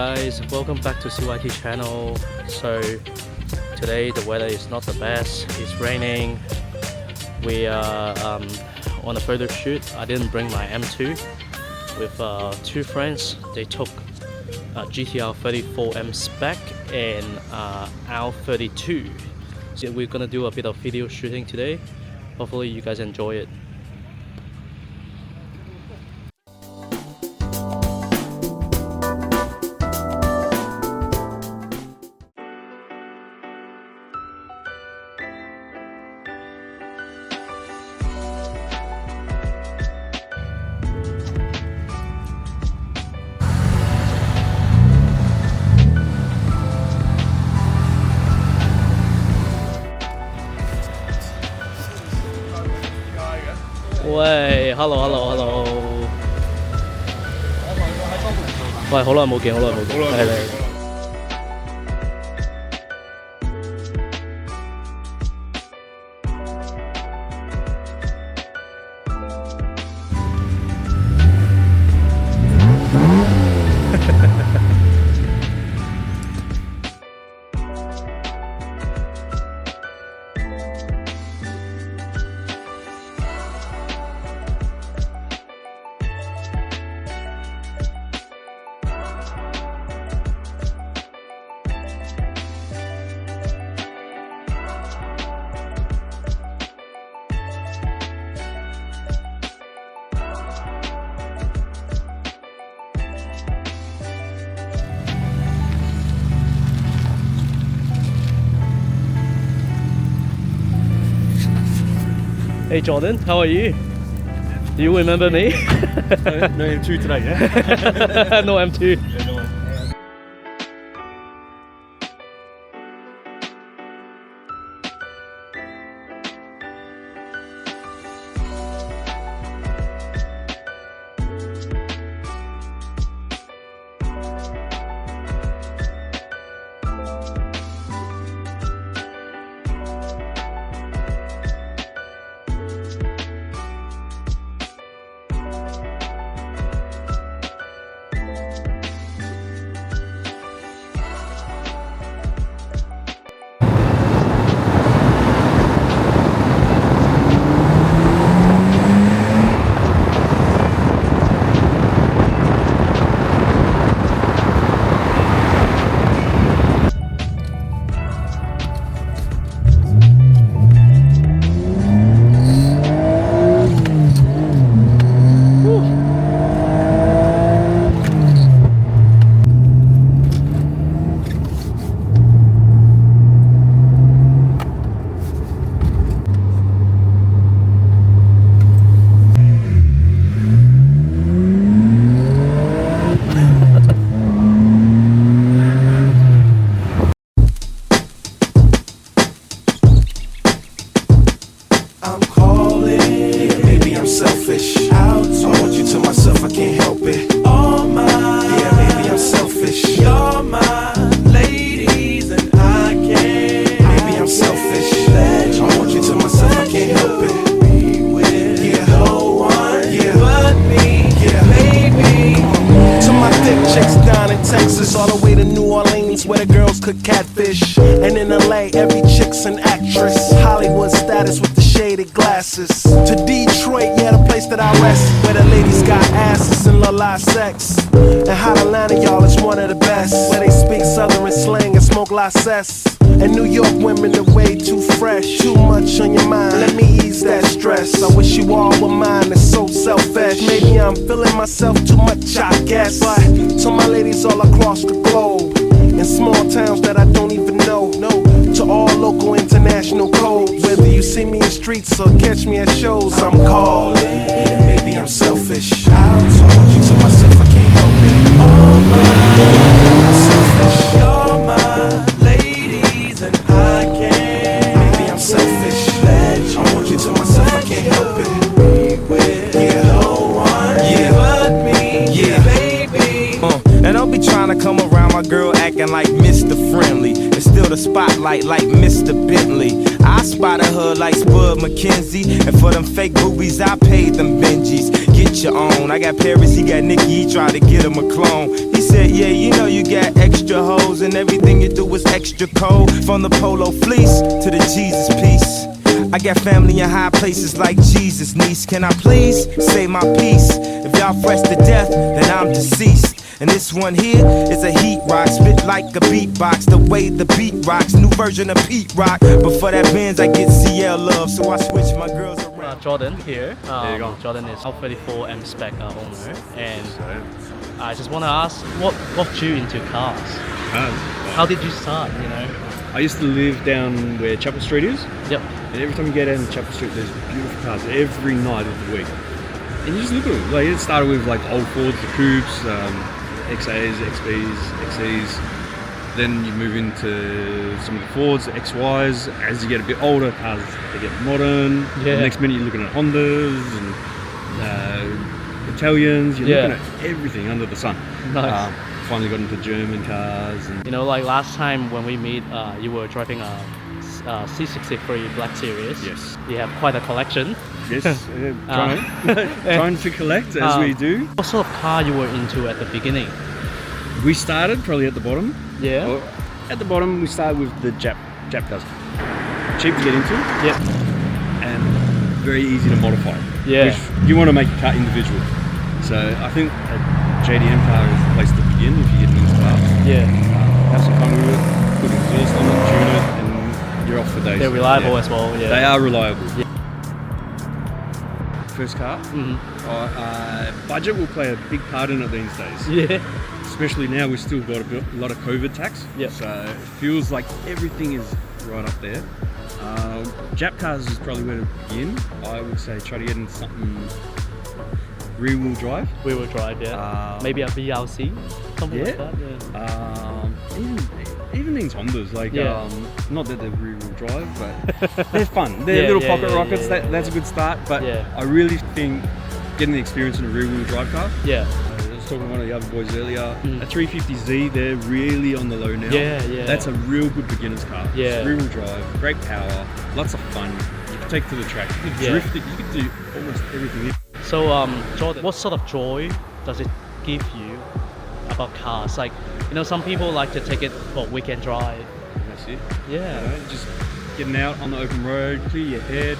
guys, welcome back to CYT channel. So today the weather is not the best, it's raining. We are on a photo shoot. I didn't bring my M2 with two friends. They took GTI R34 M-Spec and R32. So we're gonna do a bit of video shooting today. Hopefully you guys enjoy it.喂 ，hello hello hello， 喂，好耐冇見，係你。Hey Jordan, how are you? Do you remember me? No M2 today, yeah? No M2. Yeah, no. Where the girls cook catfish, and in LA every chick's an actress. Hollywood status with the shaded glasses. To Detroit, yeah, the place that I rest, where the ladies got asses and love live sex. And Hot Atlanta, y'all, is one of the best, where they speak southern slang and smoke la cess. And New York women are way too fresh. Too much on your mind, let me ease that stress. I wish you all were mine, it's so selfish. Maybe I'm feeling myself too much, I guess. But to my ladies all across the globe, in small towns that I don't even know, to all local international codes. Whether you see me in streets or catch me at shows, I'm calling. And maybe I'm selfish. I told you to myself I can't help it. Oh my, I'm selfish. You're my ladies and I can't. Maybe I'm selfish. I want you to myself I can't help it. Be with no one, but me, baby. And I'll be trying to come around my girl acting like Mr. Friendly, and still the spotlight like Mr. Bentley. I spotted her like Spud McKenzie, and for them fake boobies I paid them Benjis. Get each your own. I got Paris, he got Nicky, he tried to get him a clone. He said, yeah, you know you got extra hoes, and everything you do is extra cold. From the polo fleece to the Jesus piece. I got family in high places like Jesus, niece. Can I please say my piece? If y'all fresh to death, then I'm deceased. And this one here is a heat rock, spit like a beatbox, the way the beat rocks, new version of Pete Rock. But for that Benz, I get CL love, so I switch my girls around. Jordan here. There you go. Jordan is R34 M-Spec owner, and I just want to ask, what got you into cars? How did you start? You know? I used to live down where Chapel Street is. Yep. And every time you go down to Chapel Street, there's beautiful cars every night of the week. And you just look at them. Like, it started with like old Fords, the Coupes, XAs, XBs, XEs. Then you move into some of the Fords, the XYs. As you get a bit older, cars they get modern. Yeah. The next minute you're looking at Hondas and Italians. You're looking at everything under the sun. Nice. Finally got into German cars. And You know, like last time when we meet, you were driving a C63 Black Series. Yes. You have quite a collection. Yes, trying to collect as we do. What sort of car you were into at the beginning? We started probably at the bottom. Yeah. Or at the bottom, we started with the Jap cars. Cheap to get into. Yep. And very easy to modify. Yeah. Which you want to make a car individual. So I think a JDM car is the place to begin if you're getting into cars. Yeah. Have some fun with it, put exhaust on it, tune it, and you're off for days. They're reliable as well. Yeah. They are reliable. Yeah. First car. Mm-hmm. Budget will play a big part in it these days. Yeah. Especially now, we've still got a lot of COVID tax. Yep. So it feels like everything is right up there. Jap cars is probably where to begin. I would say try to get into something rear-wheel drive. Wheel drive, yeah. Maybe a VLC, something like that. Yeah. Even these Hondas, like not that they're rear-wheel drive, but they're fun. They're Yeah, little yeah, pocket yeah, rockets. yeah, That's a good start. But Yeah. I really think getting the experience in a rear-wheel drive car. Yeah. I was talking to one of the other boys earlier. A 350Z, they're really on the low now. Yeah, yeah. That's a real good beginner's car. Yeah. It's rear-wheel drive, great power, lots of fun. You can take to the track. You can Yeah. drift it. You can do almost everything. So, Jordan, what sort of joy does it give you about cars? Like, you know, some people like to take it for weekend drive. That's it. Yeah. You know, just getting out on the open road, clear your head.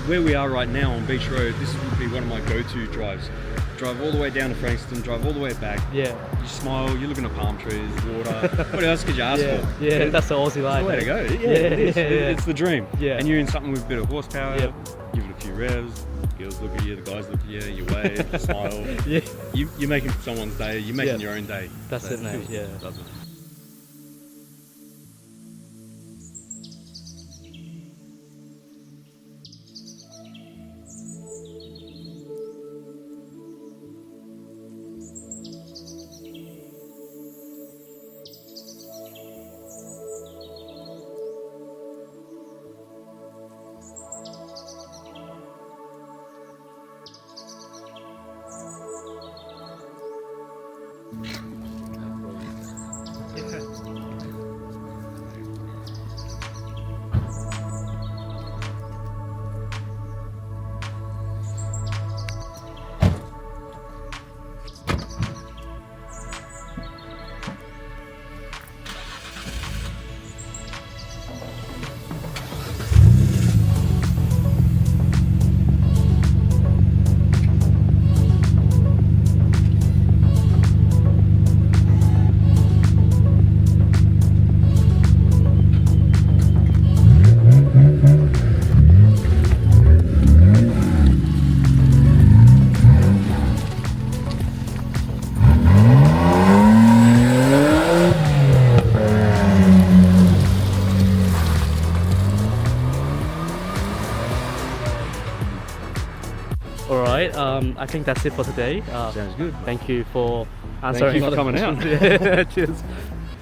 Where we are right now on Beach Road, this would be one of my go-to drives. Drive all the way down to Frankston, drive all the way back. Yeah. You smile, you're looking at palm trees, water. What else could you ask for? Yeah, that's the Aussie life. That's the way to go. Yeah, It is. yeah. It's the dream. Yeah. And you're in something with a bit of horsepower. Yep. Give it a few revs. Girls look at you, the guys look at you, you wave, you smile. Yeah. You're making someone's day. You're making your own day. That's So it, mate. feels- Yeah. does it? Alright, I think that's it for today. Sounds good. Thank you for answering Thank you all for the coming out. questions. Yeah, cheers.